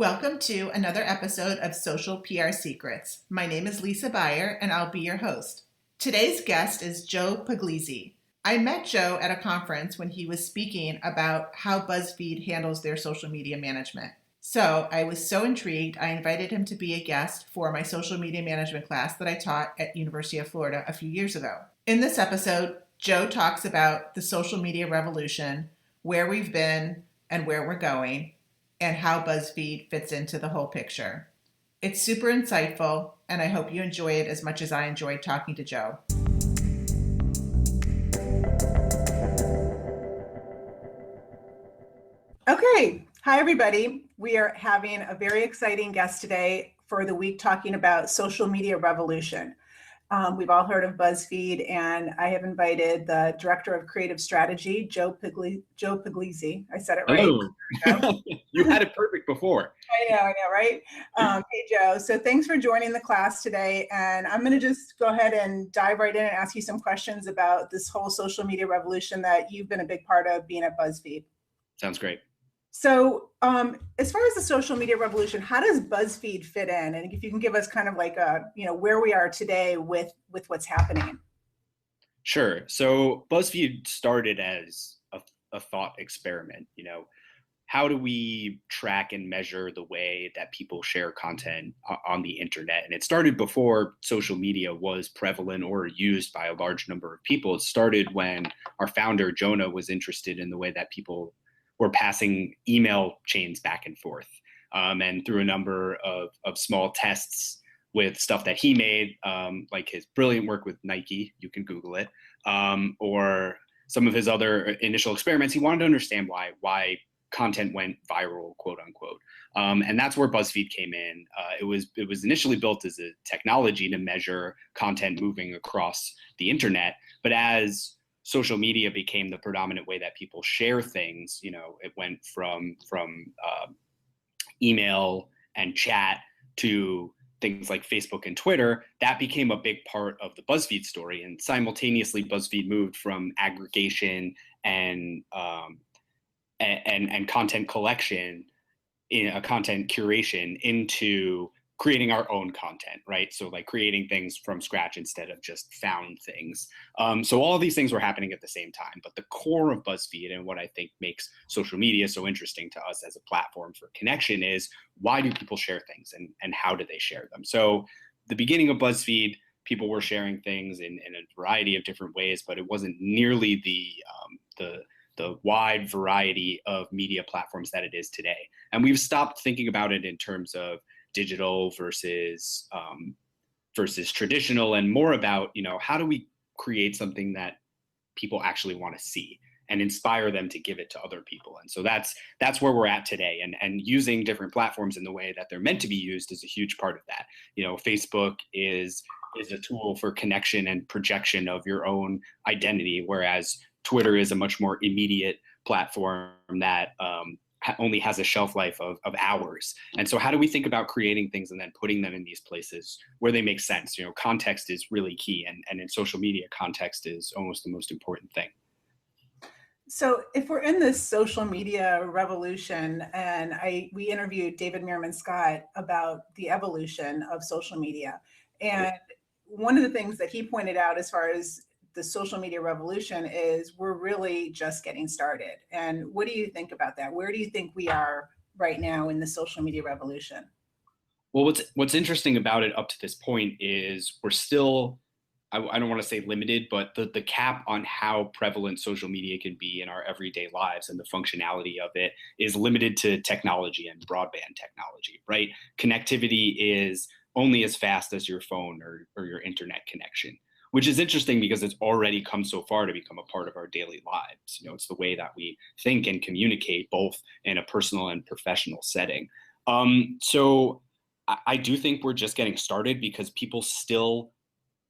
Welcome to another episode of Social PR Secrets. My name is Lisa Beyer, and I'll be your host. Today's guest is Joe Puglisi. I met Joe at a conference when he was speaking about how Buzzfeed handles their social media management. So I was so intrigued, I invited him to be a guest for my social media management class that I taught at University of Florida a few years ago. In this episode, Joe talks about the social media revolution, where we've been and where we're going, and how Buzzfeed fits into the whole picture. It's super insightful, and I hope you enjoy it as much as I enjoyed talking to Joe. Okay, hi everybody. We are having a very exciting guest today for the week talking about social media revolution. We've all heard of Buzzfeed, and I have invited the Director of Creative Strategy, Joe Puglisi. I said it right. Hello. You had it perfect before. I know, right? Hey, Joe. So thanks for joining the class today. And I'm going to just go ahead and dive right in and ask you some questions about this whole social media revolution that you've been a big part of being at Buzzfeed. Sounds great. So as far as the social media revolution, how does Buzzfeed fit in? And if you can give us kind of like where we are today with what's happening. Sure. So Buzzfeed started as a thought experiment. How do we track and measure the way that people share content on the internet? And it started before social media was prevalent or used by a large number of people. It started when our founder, Jonah, was interested in the way that people were passing email chains back and forth. And through a number of small tests with stuff that he made, like his brilliant work with Nike, you can Google it, or some of his other initial experiments, he wanted to understand why content went viral, quote unquote. And that's where Buzzfeed came in. It was initially built as a technology to measure content moving across the internet, but as social media became the predominant way that people share things, it went from email and chat to things like Facebook and Twitter. That became a big part of the Buzzfeed story. And simultaneously, Buzzfeed moved from aggregation and content collection, content curation, into creating our own content, right? So like creating things from scratch instead of just found things. So all of these things were happening at the same time. But the core of Buzzfeed and what I think makes social media so interesting to us as a platform for connection is, why do people share things and how do they share them? So the beginning of Buzzfeed, people were sharing things in a variety of different ways, but it wasn't nearly the wide variety of media platforms that it is today. And we've stopped thinking about it in terms of digital versus traditional, and more about, how do we create something that people actually want to see and inspire them to give it to other people. And so that's where we're at today. And using different platforms in the way that they're meant to be used is a huge part of that. Facebook is a tool for connection and projection of your own identity, whereas Twitter is a much more immediate platform that only has a shelf life of hours. And so how do we think about creating things and then putting them in these places where they make sense? Context is really key. And in social media, context is almost the most important thing. So if we're in this social media revolution, and we interviewed David Meerman Scott about the evolution of social media. And one of the things that he pointed out as far as the social media revolution is we're really just getting started. And what do you think about that? Where do you think we are right now in the social media revolution? Well, what's interesting about it up to this point is we're still, I don't want to say limited, but the cap on how prevalent social media can be in our everyday lives and the functionality of it is limited to technology and broadband technology, right? Connectivity is only as fast as your phone or your internet connection, which is interesting because it's already come so far to become a part of our daily lives. It's the way that we think and communicate, both in a personal and professional setting. So I do think we're just getting started, because people still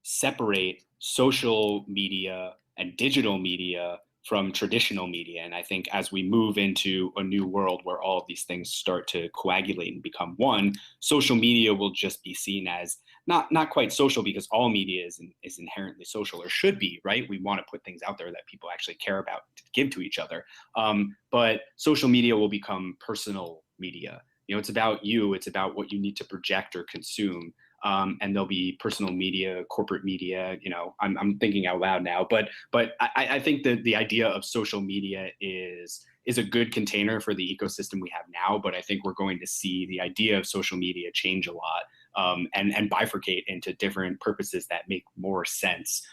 separate social media and digital media from traditional media. And I think as we move into a new world where all of these things start to coagulate and become one, social media will just be seen as not quite social, because all media is inherently social, or should be, right? We want to put things out there that people actually care about to give to each other. But social media will become personal media. It's about you. It's about what you need to project or consume. And there'll be personal media, corporate media. I'm thinking out loud now, but I think that the idea of social media is a good container for the ecosystem we have now. But I think we're going to see the idea of social media change a lot, and bifurcate into different purposes that make more sense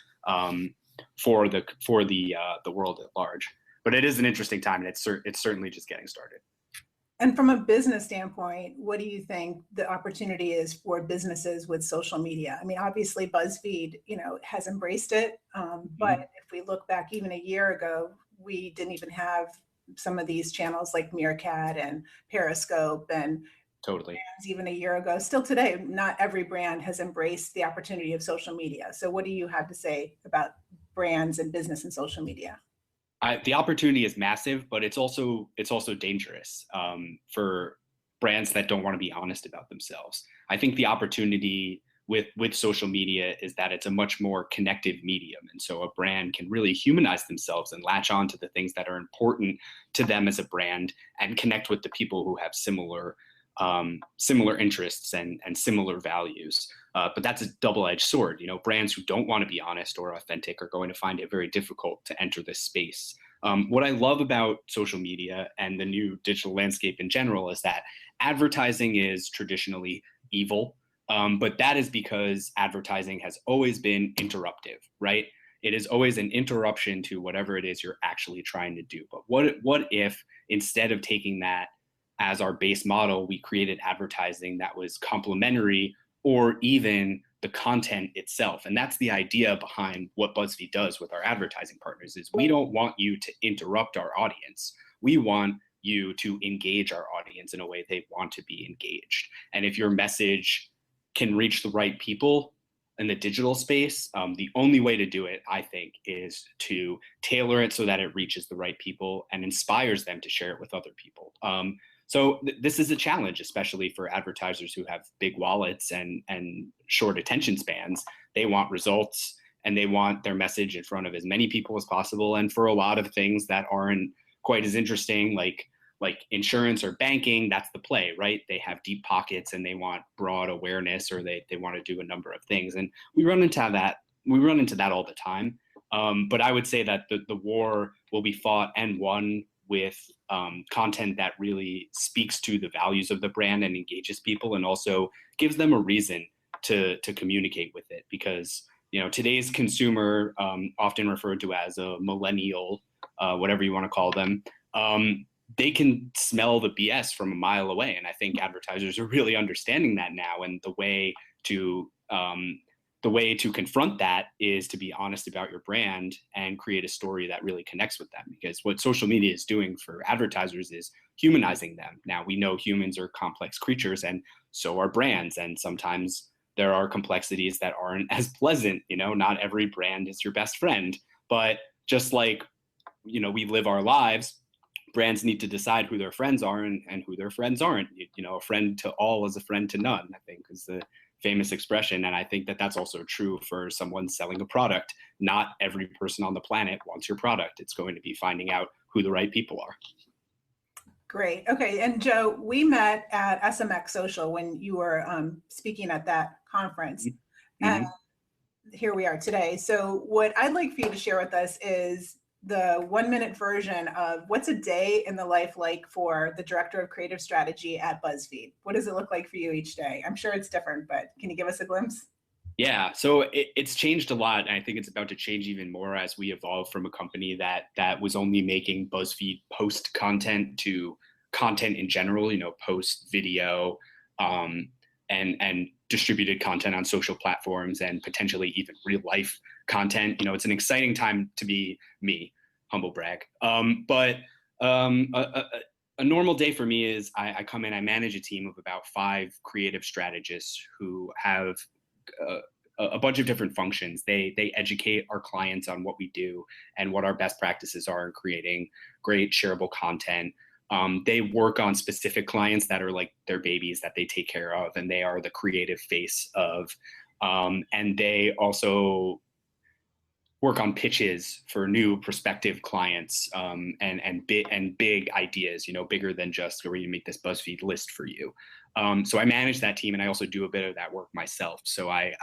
for the world at large. But it is an interesting time, and it's certainly just getting started. And from a business standpoint, what do you think the opportunity is for businesses with social media? I mean, obviously BuzzFeed, has embraced it. But if we look back even a year ago, we didn't even have some of these channels like Meerkat and Periscope and totally. Even a year ago. Still today, not every brand has embraced the opportunity of social media. So what do you have to say about brands and business and social media? The opportunity is massive, but it's also dangerous for brands that don't want to be honest about themselves. I think the opportunity with social media is that it's a much more connective medium, and so a brand can really humanize themselves and latch on to the things that are important to them as a brand, and connect with the people who have similar interests and similar values. But that's a double-edged sword. Brands who don't want to be honest or authentic are going to find it very difficult to enter this space. What I love about social media and the new digital landscape in general is that advertising is traditionally evil, but that is because advertising has always been interruptive, right? It is always an interruption to whatever it is you're actually trying to do. But what if, instead of taking that as our base model, we created advertising that was complementary, or even the content itself? And that's the idea behind what BuzzFeed does with our advertising partners. Is we don't want you to interrupt our audience. We want you to engage our audience in a way they want to be engaged. And if your message can reach the right people in the digital space, the only way to do it, I think, is to tailor it so that it reaches the right people and inspires them to share it with other people. So this is a challenge, especially for advertisers who have big wallets and short attention spans. They want results, and they want their message in front of as many people as possible. And for a lot of things that aren't quite as interesting, like insurance or banking, that's the play, right? They have deep pockets and they want broad awareness, or they want to do a number of things. And we run into that all the time. But I would say that the war will be fought and won with content that really speaks to the values of the brand and engages people, and also gives them a reason to communicate with it. Because today's consumer, often referred to as a millennial, whatever you want to call them, they can smell the BS from a mile away. And I think advertisers are really understanding that now. And the way to confront that is to be honest about your brand and create a story that really connects with them. Because what social media is doing for advertisers is humanizing them. Now, we know humans are complex creatures, and so are brands. And sometimes there are complexities that aren't as pleasant. Not every brand is your best friend. But just like, we live our lives, brands need to decide who their friends are and who their friends aren't. A friend to all is a friend to none, I think, is the famous expression. And I think that that's also true for someone selling a product. Not every person on the planet wants your product. It's going to be finding out who the right people are. Great. Okay. And Joe, we met at SMX Social when you were speaking at that conference. Mm-hmm. And here we are today. So what I'd like for you to share with us is the 1-minute version of what's a day in the life like for the director of creative strategy at BuzzFeed. What does it look like for you each day? I'm sure it's different, but can you give us a glimpse? Yeah, so it's changed a lot, and I think it's about to change even more as we evolve from a company that was only making BuzzFeed post content to content in general, post video, and distributed content on social platforms, and potentially even real life content. It's an exciting time to be me, humble brag. But a normal day for me is I come in, I manage a team of about 5 creative strategists who have a bunch of different functions. They educate our clients on what we do and what our best practices are in creating great shareable content. They work on specific clients that are like their babies that they take care of, and they are the creative face of. And they also work on pitches for new prospective clients, and big ideas, bigger than just we're going to make this BuzzFeed list for you. So I manage that team, and I also do a bit of that work myself. So I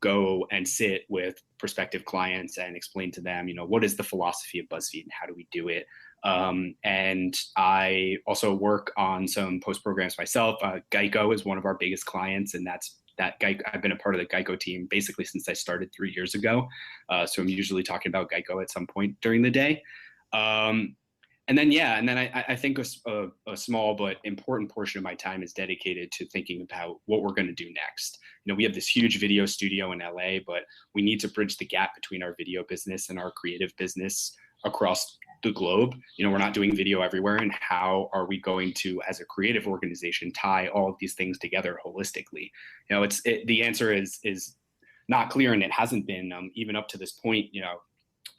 go and sit with prospective clients and explain to them, what is the philosophy of BuzzFeed and how do we do it? And I also work on some post programs myself. Geico is one of our biggest clients, and I've been a part of the Geico team basically since I started 3 years ago. So I'm usually talking about Geico at some point during the day. And then I think a small but important portion of my time is dedicated to thinking about what we're going to do next. We have this huge video studio in LA, but we need to bridge the gap between our video business and our creative business across the globe. We're not doing video everywhere, and how are we going to, as a creative organization, tie all of these things together holistically? The answer is not clear, and it hasn't been even up to this point.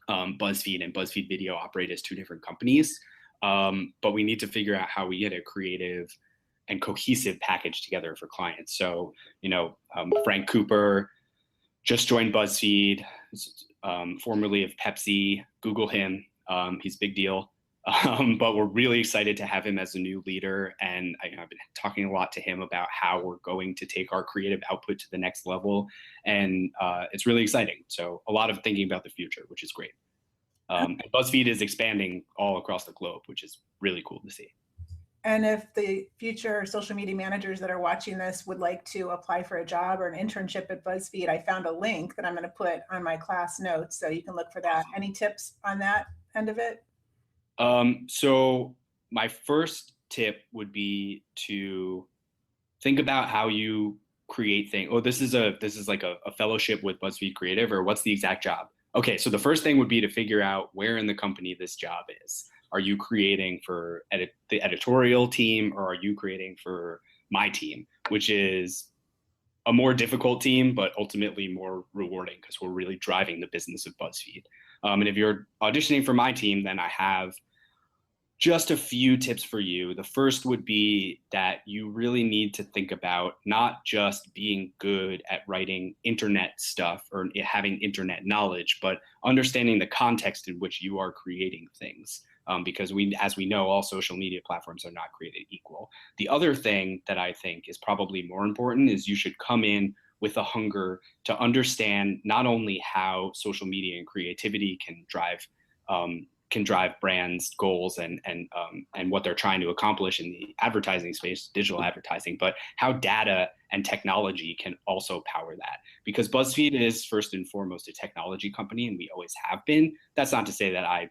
BuzzFeed and BuzzFeed Video operate as two different companies, but we need to figure out how we get a creative and cohesive package together for clients. So, Frank Cooper just joined BuzzFeed, formerly of Pepsi. Google him. He's a big deal. But we're really excited to have him as a new leader. And I've been talking a lot to him about how we're going to take our creative output to the next level. And it's really exciting. So a lot of thinking about the future, which is great. BuzzFeed is expanding all across the globe, which is really cool to see. And if the future social media managers that are watching this would like to apply for a job or an internship at BuzzFeed, I found a link that I'm going to put on my class notes, so you can look for that. Any tips on that end of it? So my first tip would be to think about how you create things. Oh, this is like a fellowship with BuzzFeed Creative, or what's the exact job? Okay, so the first thing would be to figure out where in the company this job is. Are you creating for the editorial team, or are you creating for my team, which is a more difficult team, but ultimately more rewarding because we're really driving the business of BuzzFeed. And if you're auditioning for my team, then I have just a few tips for you. The first would be that you really need to think about not just being good at writing internet stuff or having internet knowledge, but understanding the context in which you are creating things. Because as we know, all social media platforms are not created equal. The other thing that I think is probably more important is you should come in with a hunger to understand not only how social media and creativity can drive brands' goals and what they're trying to accomplish in the advertising space, digital advertising, but how data and technology can also power that. Because BuzzFeed is first and foremost a technology company, and we always have been. That's not to say that I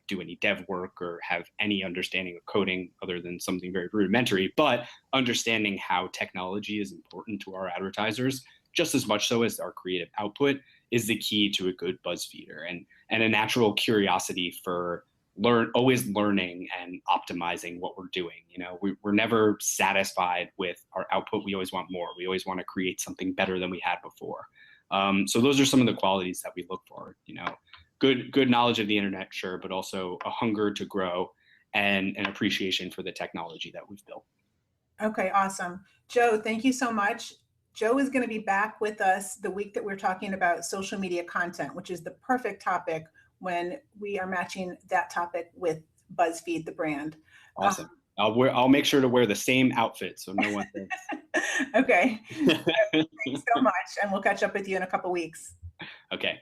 do any dev work or have any understanding of coding other than something very rudimentary, but understanding how technology is important to our advertisers, just as much so as our creative output, is the key to a good BuzzFeeder, and a natural curiosity for always learning and optimizing what we're doing. We're never satisfied with our output. We always want more. We always want to create something better than we had before. So those are some of the qualities that we look for. Good knowledge of the internet, sure, but also a hunger to grow and an appreciation for the technology that we've built. Okay, awesome. Joe, thank you so much. Joe is going to be back with us the week that we're talking about social media content, which is the perfect topic when we are matching that topic with BuzzFeed, the brand. Awesome. I'll make sure to wear the same outfit so no one thinks. Okay. Thanks so much, and we'll catch up with you in a couple weeks. Okay.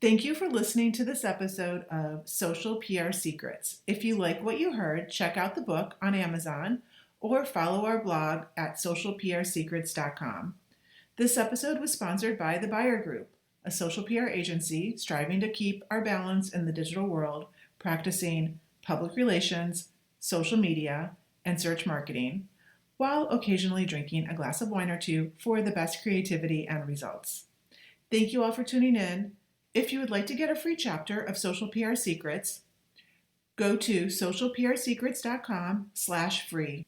Thank you for listening to this episode of Social PR Secrets. If you like what you heard, check out the book on Amazon or follow our blog at socialprsecrets.com. This episode was sponsored by The Buyer Group, a social PR agency striving to keep our balance in the digital world, practicing public relations, social media, and search marketing, while occasionally drinking a glass of wine or two for the best creativity and results. Thank you all for tuning in. If you would like to get a free chapter of Social PR Secrets, go to socialprsecrets.com/free.